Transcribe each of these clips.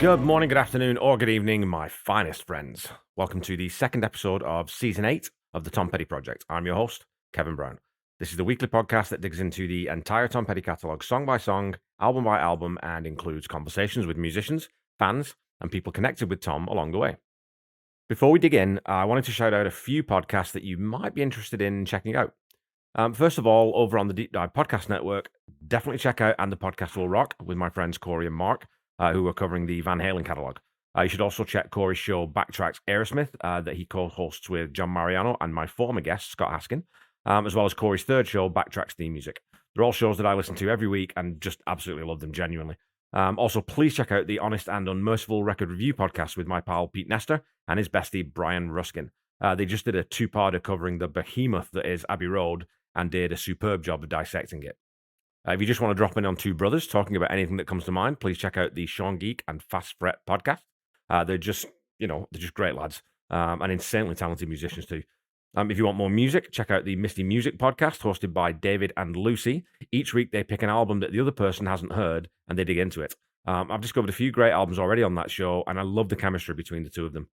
Good morning, good afternoon, or good evening, my finest friends. Welcome to the second episode of Season 8 of the Tom Petty Project. I'm your host, Kevin Brown. This is the weekly podcast that digs into the entire Tom Petty catalogue, song by song, album by album, and includes conversations with musicians, fans, and people connected with Tom along the way. Before we dig in, I wanted to shout out a few podcasts that you might be interested in checking out. First of all, over on the Deep Dive Podcast Network, definitely check out And the Podcast Will Rock with my friends Corey and Mark, who are covering the Van Halen catalogue. You should also check Corey's show Backtracks Aerosmith that he co-hosts with John Mariano and my former guest, Scott Haskin, as well as Corey's third show, Backtracks Theme Music. They're all shows that I listen to every week and just absolutely love them genuinely. Also, please check out the Honest and Unmerciful Record Review podcast with my pal Pete Nestor and his bestie Brian Ruskin. They just did a two-parter covering the behemoth that is Abbey Road and did a superb job of dissecting it. If you just want to drop in on two brothers talking about anything that comes to mind, please check out the Sean Geek and Fast Fret podcast. They're just great lads and insanely talented musicians too. If you want more music, check out the Misty Music podcast hosted by David and Lucy. Each week they pick an album that the other person hasn't heard and they dig into it. I've discovered a few great albums already on that show and I love the chemistry between the two of them.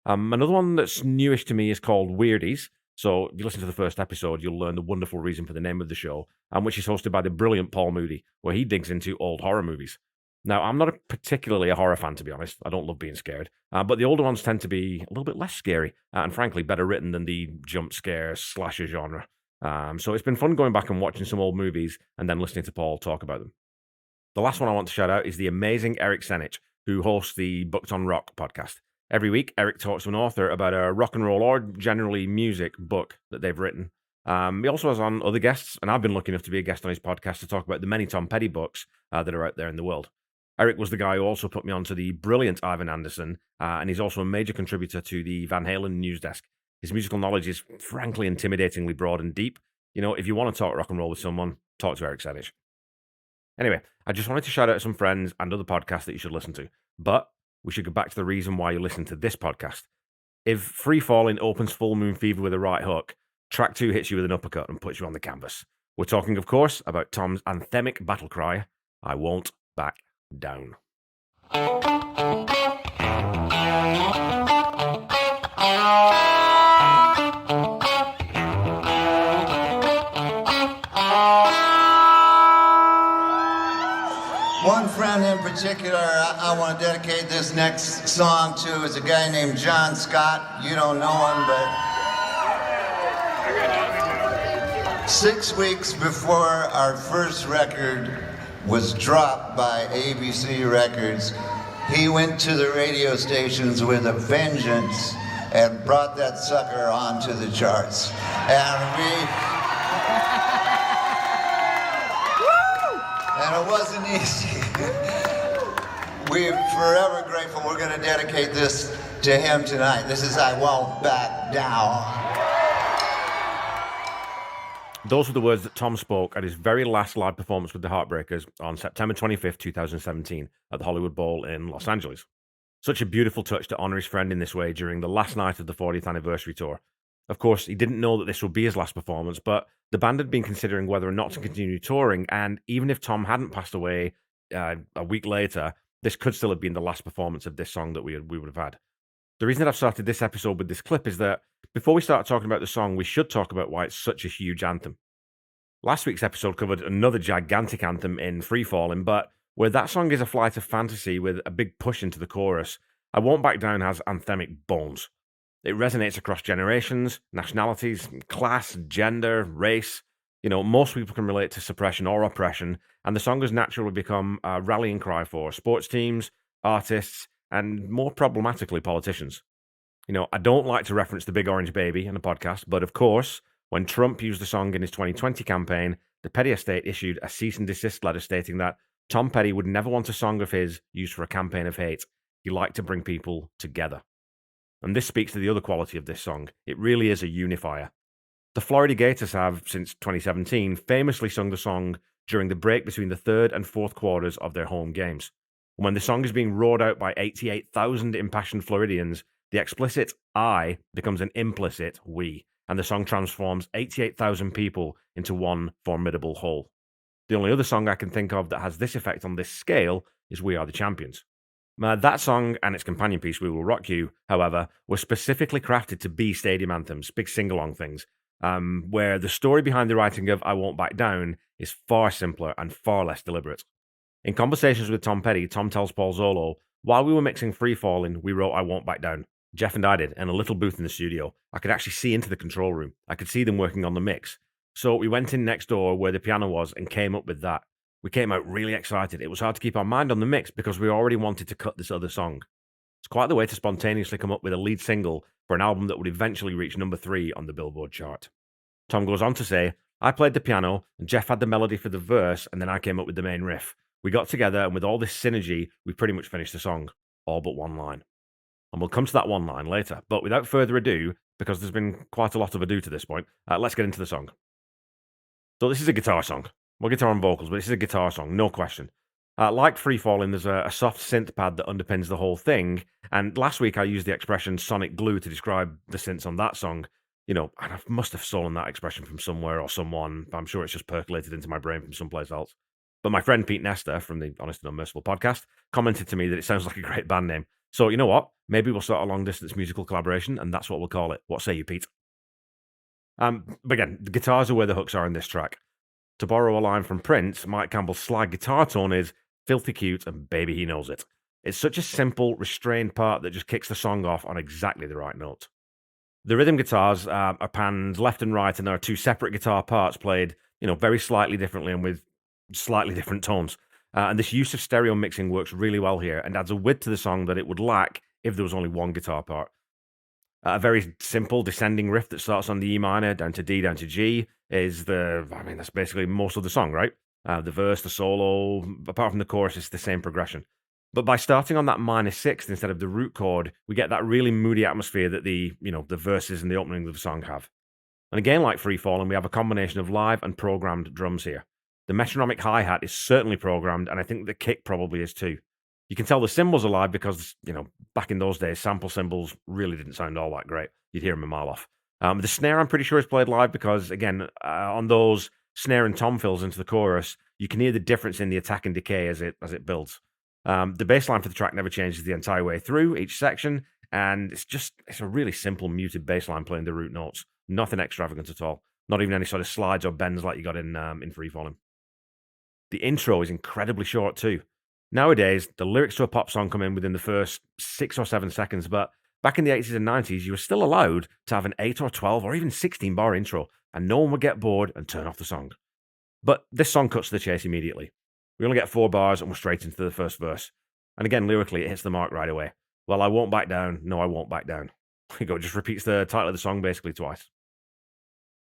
Another one that's newish to me is called Weirdies. So if you listen to the first episode, you'll learn the wonderful reason for the name of the show, which is hosted by the brilliant Paul Moody, where he digs into old horror movies. Now, I'm not particularly a horror fan, to be honest. I don't love being scared. But the older ones tend to be a little bit less scary and, frankly, better written than the jump scare slasher genre. So it's been fun going back and watching some old movies and then listening to Paul talk about them. The last one I want to shout out is the amazing Eric Senich, who hosts the Booked on Rock podcast. Every week, Eric talks to an author about a rock and roll or generally music book that they've written. He also has on other guests, and I've been lucky enough to be a guest on his podcast to talk about the many Tom Petty books that are out there in the world. Eric was the guy who also put me onto the brilliant Ivan Anderson, and he's also a major contributor to the Van Halen news desk. His musical knowledge is frankly intimidatingly broad and deep. You know, if you want to talk rock and roll with someone, talk to Eric Senich. Anyway, I just wanted to shout out some friends and other podcasts that you should listen to, but we should go back to the reason why you listen to this podcast. If Free Falling opens Full Moon Fever with a right hook, track 2 hits you with an uppercut and puts you on the canvas. We're talking, of course, about Tom's anthemic battle cry, I Won't Back Down. One friend in particular I want to dedicate this next song to is a guy named John Scott. You don't know him, but 6 weeks before our first record was dropped by ABC Records, he went to the radio stations with a vengeance and brought that sucker onto the charts. And it wasn't easy. We're forever grateful. We're going to dedicate this to him tonight. This is I Won't Back Down. Those were the words that Tom spoke at his very last live performance with the Heartbreakers on September 25th, 2017 at the Hollywood Bowl in Los Angeles. Such a beautiful touch to honor his friend in this way during the last night of the 40th anniversary tour. Of course, he didn't know that this would be his last performance, but the band had been considering whether or not to continue touring, and even if Tom hadn't passed away a week later, this could still have been the last performance of this song that we would have had. The reason that I've started this episode with this clip is that before we start talking about the song, we should talk about why it's such a huge anthem. Last week's episode covered another gigantic anthem in Free Fallin', but where that song is a flight of fantasy with a big push into the chorus, I Won't Back Down has anthemic bones. It resonates across generations, nationalities, class, gender, race. You know, most people can relate to suppression or oppression, and the song has naturally become a rallying cry for sports teams, artists, and more problematically, politicians. You know, I don't like to reference the Big Orange Baby in a podcast, but of course, when Trump used the song in his 2020 campaign, the Petty estate issued a cease and desist letter stating that Tom Petty would never want a song of his used for a campaign of hate. He liked to bring people together. And this speaks to the other quality of this song. It really is a unifier. The Florida Gators have, since 2017, famously sung the song during the break between the third and fourth quarters of their home games. When the song is being roared out by 88,000 impassioned Floridians, the explicit I becomes an implicit we, and the song transforms 88,000 people into one formidable whole. The only other song I can think of that has this effect on this scale is We Are the Champions. That song and its companion piece, We Will Rock You, however, were specifically crafted to be stadium anthems, big sing-along things, where the story behind the writing of I Won't Back Down is far simpler and far less deliberate. In conversations with Tom Petty, Tom tells Paul Zollo, while we were mixing Free Fallin', we wrote I Won't Back Down. Jeff and I did, in a little booth in the studio. I could actually see into the control room. I could see them working on the mix. So we went in next door where the piano was and came up with that. We came out really excited. It was hard to keep our mind on the mix because we already wanted to cut this other song. It's quite the way to spontaneously come up with a lead single for an album that would eventually reach number 3 on the Billboard chart. Tom goes on to say, I played the piano, and Jeff had the melody for the verse, and then I came up with the main riff. We got together, and with all this synergy, we pretty much finished the song, all but one line. And we'll come to that one line later, but without further ado, because there's been quite a lot of ado to this point, let's get into the song. So this is a guitar song. Well, guitar and vocals, but this is a guitar song, no question. Like Free Fallin', there's a soft synth pad that underpins the whole thing, and last week I used the expression sonic glue to describe the synths on that song. And I must have stolen that expression from somewhere or someone. I'm sure it's just percolated into my brain from someplace else. But my friend Pete Nestor from the Honest and Unmerciful podcast commented to me that it sounds like a great band name. So you know what? Maybe we'll start a long-distance musical collaboration, and that's what we'll call it. What say you, Pete? But again, the guitars are where the hooks are in this track. To borrow a line from Prince, Mike Campbell's slide guitar tone is filthy cute, and baby, he knows it. It's such a simple, restrained part that just kicks the song off on exactly the right note. The rhythm guitars are panned left and right, and there are two separate guitar parts played, very slightly differently and with slightly different tones. And this use of stereo mixing works really well here and adds a width to the song that it would lack if there was only one guitar part. A very simple descending riff that starts on the E minor, down to D, down to G, that's basically most of the song, right? The verse, the solo, apart from the chorus, it's the same progression. But by starting on that minor sixth instead of the root chord, we get that really moody atmosphere that the verses and the opening of the song have. And again, like Free Fallin', we have a combination of live and programmed drums here. The metronomic hi-hat is certainly programmed, and I think the kick probably is too. You can tell the cymbals are live because, back in those days, sample cymbals really didn't sound all that great. You'd hear them a mile off. The snare, I'm pretty sure, is played live because, again, on those snare and tom fills into the chorus, you can hear the difference in the attack and decay as it builds. The bass line for the track never changes the entire way through each section, and it's a really simple muted bass line playing the root notes. Nothing extravagant at all. Not even any sort of slides or bends like you got in Free Fallin'. The intro is incredibly short too. Nowadays, the lyrics to a pop song come in within the first 6 or 7 seconds, but back in the 80s and 90s, you were still allowed to have an 8 or 12 or even 16 bar intro, and no one would get bored and turn off the song. But this song cuts to the chase immediately. We only get 4 bars and we're straight into the first verse. And again, lyrically, it hits the mark right away. Well, I won't back down. No, I won't back down. It just repeats the title of the song basically twice.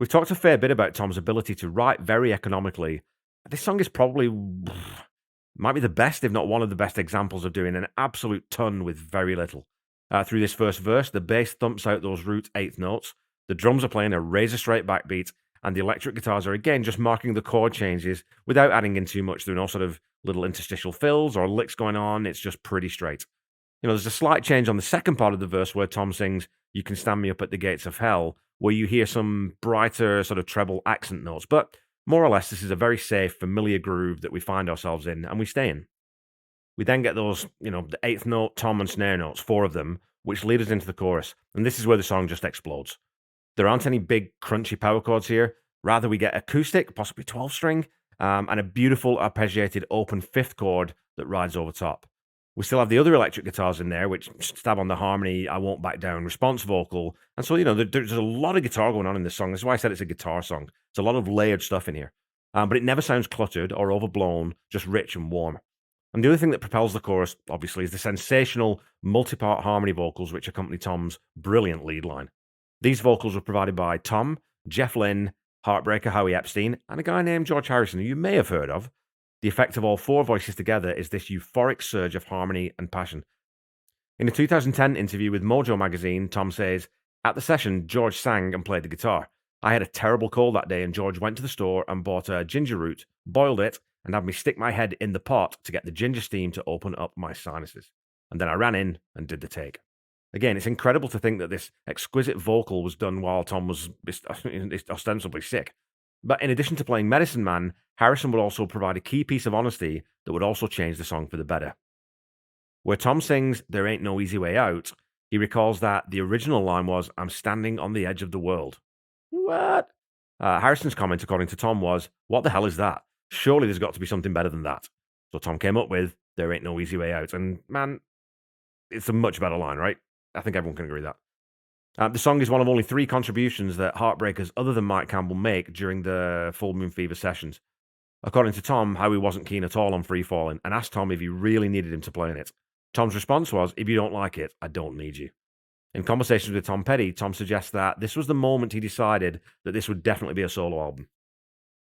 We've talked a fair bit about Tom's ability to write very economically. This song is probably, might be the best, if not one of the best examples of doing an absolute ton with very little. Through this first verse, the bass thumps out those root eighth notes. The drums are playing a razor-straight backbeat, and the electric guitars are again just marking the chord changes without adding in too much. There are no sort of little interstitial fills or licks going on. It's just pretty straight. There's a slight change on the second part of the verse where Tom sings, "You can stand me up at the gates of hell," where you hear some brighter sort of treble accent notes. But more or less, this is a very safe, familiar groove that we find ourselves in, and we stay in. We then get those, the eighth note, tom and snare notes, 4 of them, which lead us into the chorus. And this is where the song just explodes. There aren't any big, crunchy power chords here. Rather, we get acoustic, possibly 12-string, and a beautiful arpeggiated open 5th chord that rides over top. We still have the other electric guitars in there, which stab on the harmony, I won't back down, response vocal. And so, there's a lot of guitar going on in this song. That's why I said it's a guitar song. It's a lot of layered stuff in here. But it never sounds cluttered or overblown, just rich and warm. And the other thing that propels the chorus, obviously, is the sensational multi-part harmony vocals which accompany Tom's brilliant lead line. These vocals were provided by Tom, Jeff Lynne, Heartbreaker Howie Epstein, and a guy named George Harrison, who you may have heard of. The effect of all 4 voices together is this euphoric surge of harmony and passion. In a 2010 interview with Mojo magazine, Tom says, "At the session, George sang and played the guitar. I had a terrible cold that day and George went to the store and bought a ginger root, boiled it, and had me stick my head in the pot to get the ginger steam to open up my sinuses. And then I ran in and did the take." Again, it's incredible to think that this exquisite vocal was done while Tom was ostensibly sick. But in addition to playing Medicine Man, Harrison would also provide a key piece of honesty that would also change the song for the better. Where Tom sings "There Ain't No Easy Way Out," he recalls that the original line was "I'm standing on the edge of the world." What? Harrison's comment, according to Tom, was, "What the hell is that? Surely there's got to be something better than that." So Tom came up with "There Ain't No Easy Way Out." And man, it's a much better line, right? I think everyone can agree with that. The song is one of only 3 contributions that Heartbreakers other than Mike Campbell make during the Full Moon Fever sessions. According to Tom, Howie wasn't keen at all on Free Falling and asked Tom if he really needed him to play in it. Tom's response was, "If you don't like it, I don't need you." In conversations with Tom Petty, Tom suggests that this was the moment he decided that this would definitely be a solo album.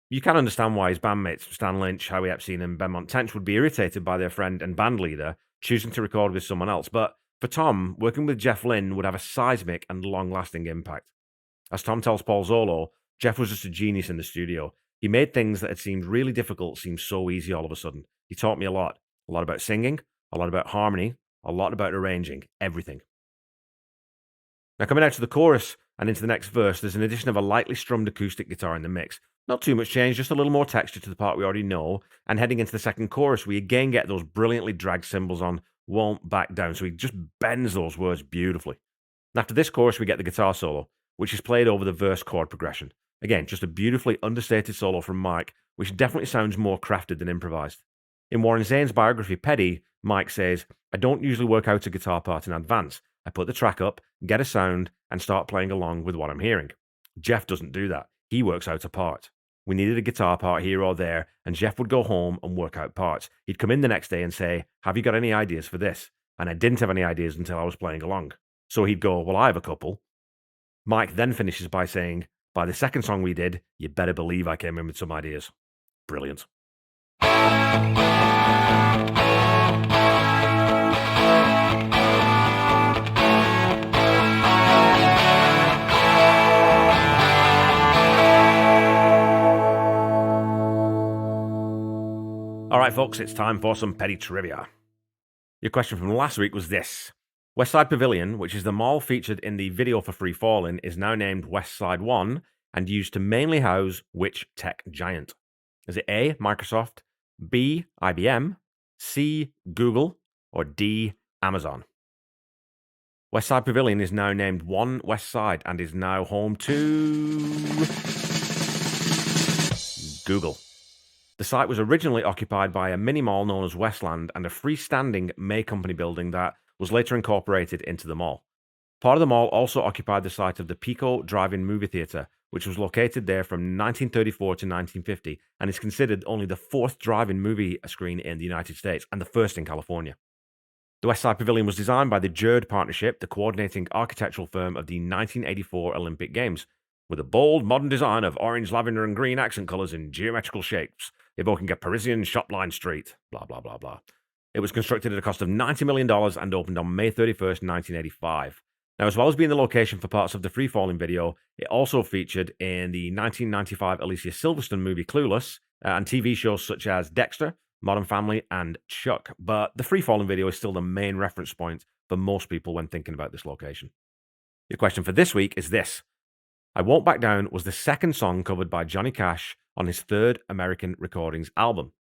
You can understand why his bandmates Stan Lynch, Howie Epstein, and Benmont Tench would be irritated by their friend and band leader choosing to record with someone else, but for Tom, working with Jeff Lynne would have a seismic and long-lasting impact. As Tom tells Paul Zollo, Jeff was just a genius in the studio. He made things that had seemed really difficult seem so easy all of a sudden. He taught me a lot about singing, a lot about harmony, a lot about arranging, everything. Now, coming out to the chorus and into the next verse, there's an addition of a lightly strummed acoustic guitar in the mix. Not too much change, just a little more texture to the part we already know. And heading into the second chorus, we again get those brilliantly dragged cymbals on "Won't Back Down," so he just bends those words beautifully. And after this chorus, we get the guitar solo, which is played over the verse chord progression. Again, just a beautifully understated solo from Mike, which definitely sounds more crafted than improvised. In Warren Zane's biography, Petty, Mike says, "I don't usually work out a guitar part in advance. I put the track up, get a sound, and start playing along with what I'm hearing." Jeff doesn't do that. He works out a part. We needed a guitar part here or there, and Jeff would go home and work out parts. He'd come in the next day and say, "Have you got any ideas for this?" And I didn't have any ideas until I was playing along. So he'd go, "Well, I have a couple." Mike then finishes by saying, "By the second song we did, you better believe I came in with some ideas." Brilliant. All right, folks, it's time for some Petty trivia. Your question from last week was this. Westside Pavilion, which is the mall featured in the video for Free Fallin', is now named Westside 1 and used to mainly house which tech giant? Is it A, Microsoft, B, IBM, C, Google, or D, Amazon? Westside Pavilion is now named 1 Westside and is now home to Google. The site was originally occupied by a mini mall known as Westland and a freestanding May Company building that was later incorporated into the mall. Part of the mall also occupied the site of the Pico Drive-In Movie Theatre, which was located there from 1934 to 1950 and is considered only the 4th drive-in movie screen in the United States and the first in California. The Westside Pavilion was designed by the Jerd Partnership, the coordinating architectural firm of the 1984 Olympic Games, with a bold, modern design of orange, lavender, and green accent colours in geometrical shapes, evoking a Parisian shop-lined street, blah, blah, blah, blah. It was constructed at a cost of $90 million and opened on May 31st, 1985. Now, as well as being the location for parts of the Free Falling video, it also featured in the 1995 Alicia Silverstone movie Clueless and TV shows such as Dexter, Modern Family, and Chuck. But the Free Falling video is still the main reference point for most people when thinking about this location. Your question for this week is this. I Won't Back Down was the second song covered by Johnny Cash on his third American Recordings album.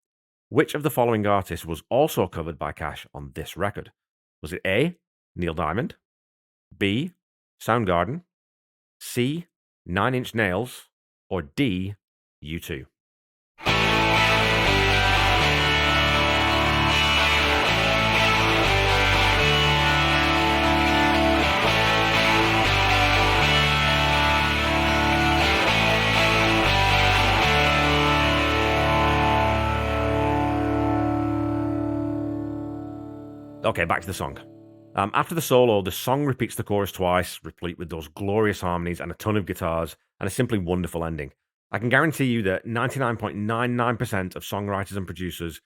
Which of the following artists was also covered by Cash on this record? Was it A, Neil Diamond, B, Soundgarden, C, Nine Inch Nails, or D, U2? Okay, back to the song. After the solo, the song repeats the chorus twice, replete with those glorious harmonies and a ton of guitars, and a simply wonderful ending. I can guarantee you that 99.99% of songwriters and producers,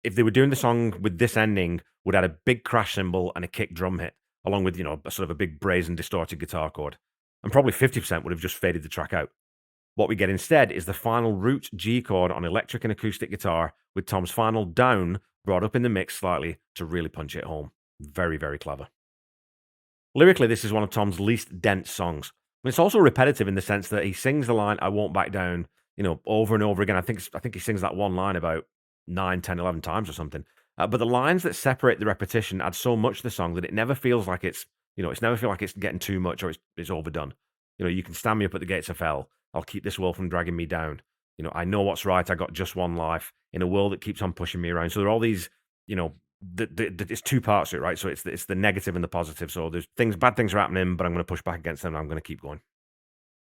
if they were doing the song with this ending, would add a big crash cymbal and a kick drum hit, along with, a sort of a big brazen distorted guitar chord. And probably 50% would have just faded the track out. What we get instead is the final root G chord on electric and acoustic guitar, with Tom's final down brought up in the mix slightly to really punch it home. Very, very clever. Lyrically, this is one of Tom's least dense songs. And it's also repetitive in the sense that he sings the line, "I won't back down," over and over again. I think he sings that one line about 9, 10, 11 times or something. But the lines that separate the repetition add so much to the song that it never feels like it's never feel like it's getting too much or it's overdone. You can stand me up at the gates of hell. I'll keep this world from dragging me down. I know what's right. I got just one life in a world that keeps on pushing me around. So there are all these, it's two parts to it, right? So it's the negative and the positive. So there's bad things are happening, but I'm going to push back against them. And I'm going to keep going.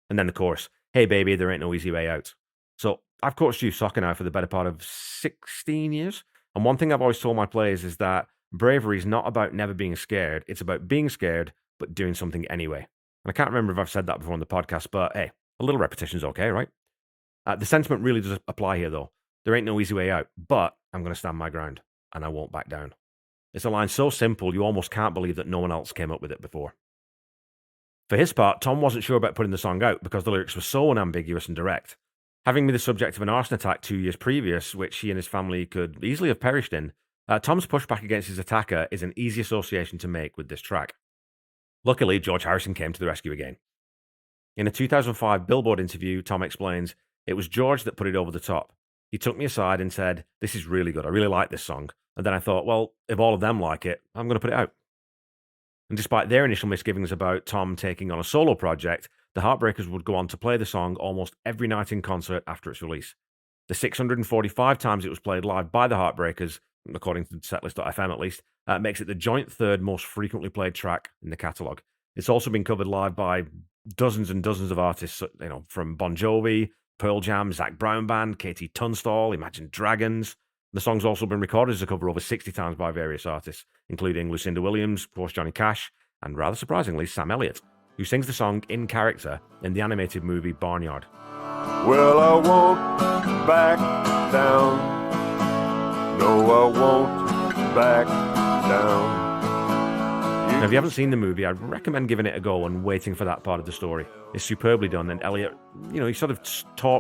And then the chorus, hey baby, there ain't no easy way out. So I've coached youth soccer now for the better part of 16 years. And one thing I've always told my players is that bravery is not about never being scared. It's about being scared, but doing something anyway. And I can't remember if I've said that before on the podcast, but hey, a little repetition is okay, right? The sentiment really does apply here, though. There ain't no easy way out, but I'm going to stand my ground, and I won't back down. It's a line so simple, you almost can't believe that no one else came up with it before. For his part, Tom wasn't sure about putting the song out because the lyrics were so unambiguous and direct. Having been the subject of an arson attack 2 years previous, which he and his family could easily have perished in, Tom's pushback against his attacker is an easy association to make with this track. Luckily, George Harrison came to the rescue again. In a 2005 Billboard interview, Tom explains, it was George that put it over the top. He took me aside and said, this is really good. I really like this song. And then I thought, well, if all of them like it, I'm going to put it out. And despite their initial misgivings about Tom taking on a solo project, the Heartbreakers would go on to play the song almost every night in concert after its release. The 645 times it was played live by the Heartbreakers, according to setlist.fm at least, makes it the joint third most frequently played track in the catalogue. It's also been covered live by dozens and dozens of artists, from Bon Jovi, Pearl Jam, Zac Brown Band, KT Tunstall, Imagine Dragons. The song's also been recorded as a cover over 60 times by various artists, including Lucinda Williams, of course Johnny Cash, and rather surprisingly, Sam Elliott, who sings the song in character in the animated movie Barnyard. Well, I won't back down. No, I won't back down. Now, if you haven't seen the movie, I'd recommend giving it a go and waiting for that part of the story. It's superbly done, and Elliot, he sort of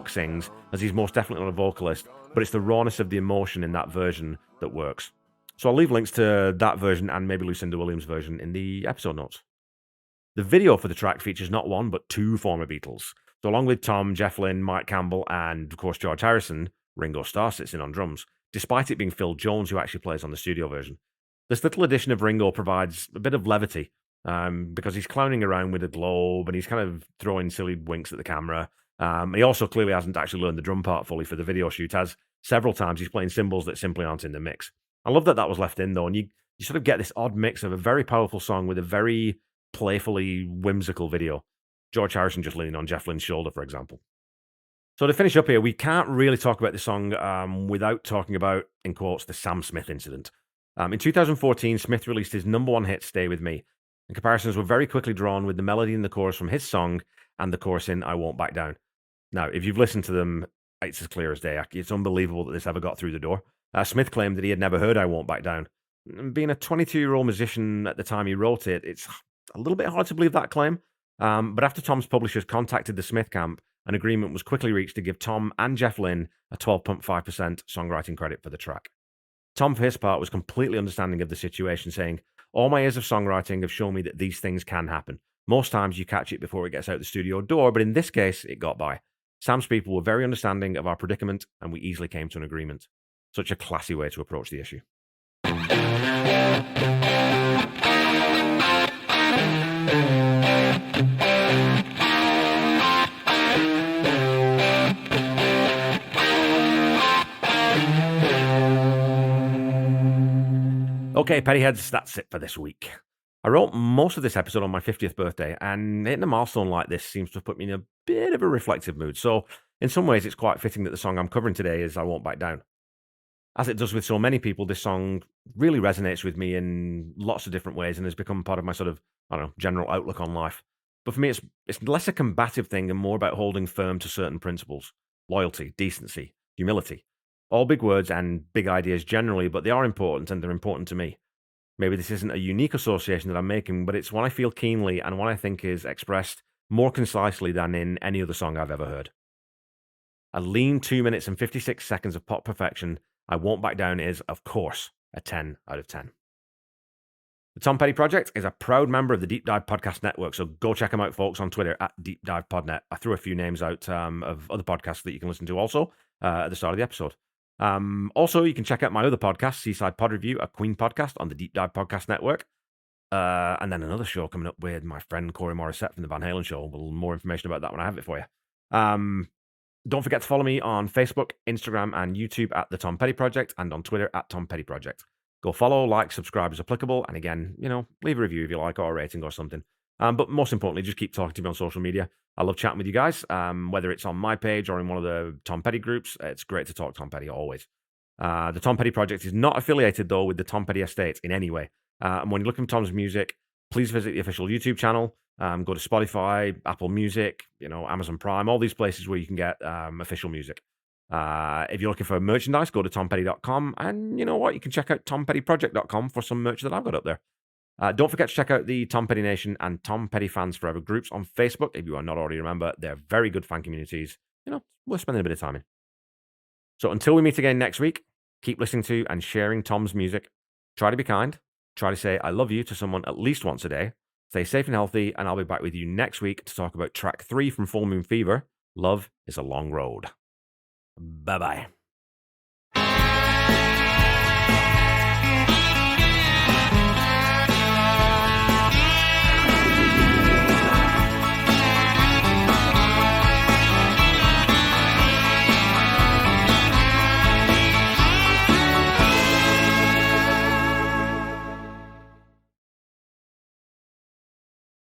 sings, as he's most definitely not a vocalist, but it's the rawness of the emotion in that version that works. So I'll leave links to that version and maybe Lucinda Williams' version in the episode notes. The video for the track features not one, but two former Beatles. So along with Tom, Jeff Lynne, Mike Campbell, and of course George Harrison, Ringo Starr sits in on drums, despite it being Phil Jones who actually plays on the studio version. This little addition of Ringo provides a bit of levity because he's clowning around with a globe and he's kind of throwing silly winks at the camera. He also clearly hasn't actually learned the drum part fully for the video shoot, as several times he's playing cymbals that simply aren't in the mix. I love that was left in, though, and you sort of get this odd mix of a very powerful song with a very playfully whimsical video. George Harrison just leaning on Jeff Lynne's shoulder, for example. So to finish up here, we can't really talk about this song without talking about, in quotes, the Sam Smith incident. In 2014, Smith released his number one hit, Stay With Me, and comparisons were very quickly drawn with the melody in the chorus from his song and the chorus in I Won't Back Down. Now, if you've listened to them, it's as clear as day. It's unbelievable that this ever got through the door. Smith claimed that he had never heard I Won't Back Down. Being a 22-year-old musician at the time he wrote it, it's a little bit hard to believe that claim. But after Tom's publishers contacted the Smith camp, an agreement was quickly reached to give Tom and Jeff Lynne a 12.5% songwriting credit for the track. Tom, for his part, was completely understanding of the situation, saying, all my years of songwriting have shown me that these things can happen. Most times you catch it before it gets out the studio door, but in this case, it got by. Sam's people were very understanding of our predicament, and we easily came to an agreement. Such a classy way to approach the issue. Okay, Pettyheads, that's it for this week. I wrote most of this episode on my 50th birthday, and hitting a milestone like this seems to have put me in a bit of a reflective mood, so in some ways it's quite fitting that the song I'm covering today is I Won't Back Down. As it does with so many people, this song really resonates with me in lots of different ways and has become part of my sort of, general outlook on life. But for me, it's less a combative thing and more about holding firm to certain principles. Loyalty, decency, humility. All big words and big ideas generally, but they are important and they're important to me. Maybe this isn't a unique association that I'm making, but it's one I feel keenly and one I think is expressed more concisely than in any other song I've ever heard. A lean 2 minutes and 56 seconds of pop perfection, I Won't Back Down is, of course, a 10 out of 10. The Tom Petty Project is a proud member of the Deep Dive Podcast Network, so go check them out, folks, on Twitter at DeepDivePodNet. I threw a few names out of other podcasts that you can listen to also at the start of the episode. Also, you can check out my other podcast, Seaside Pod Review, a Queen podcast on the Deep Dive Podcast Network. And then another show coming up with my friend Corey Morissette from the Van Halen Show. Well, more information about that when I have it for you. Don't forget to follow me on Facebook, Instagram, and YouTube at The Tom Petty Project, and on Twitter at Tom Petty Project. Go follow, like, subscribe as applicable, and again, leave a review if you like, or a rating or something. But most importantly, just keep talking to me on social media. I love chatting with you guys, whether it's on my page or in one of the Tom Petty groups. It's great to talk Tom Petty always. The Tom Petty Project is not affiliated, though, with the Tom Petty Estate in any way. And when you're looking for Tom's music, please visit the official YouTube channel. Go to Spotify, Apple Music, Amazon Prime, all these places where you can get official music. If you're looking for merchandise, go to tompetty.com. And you know what? You can check out tompettyproject.com for some merch that I've got up there. Don't forget to check out the Tom Petty Nation and Tom Petty Fans Forever groups on Facebook. If you are not already a member, they're very good fan communities. Worth spending a bit of time in. So until we meet again next week, keep listening to and sharing Tom's music. Try to be kind. Try to say I love you to someone at least once a day. Stay safe and healthy, and I'll be back with you next week to talk about track 3 from Full Moon Fever, Love is a Long Road. Bye-bye.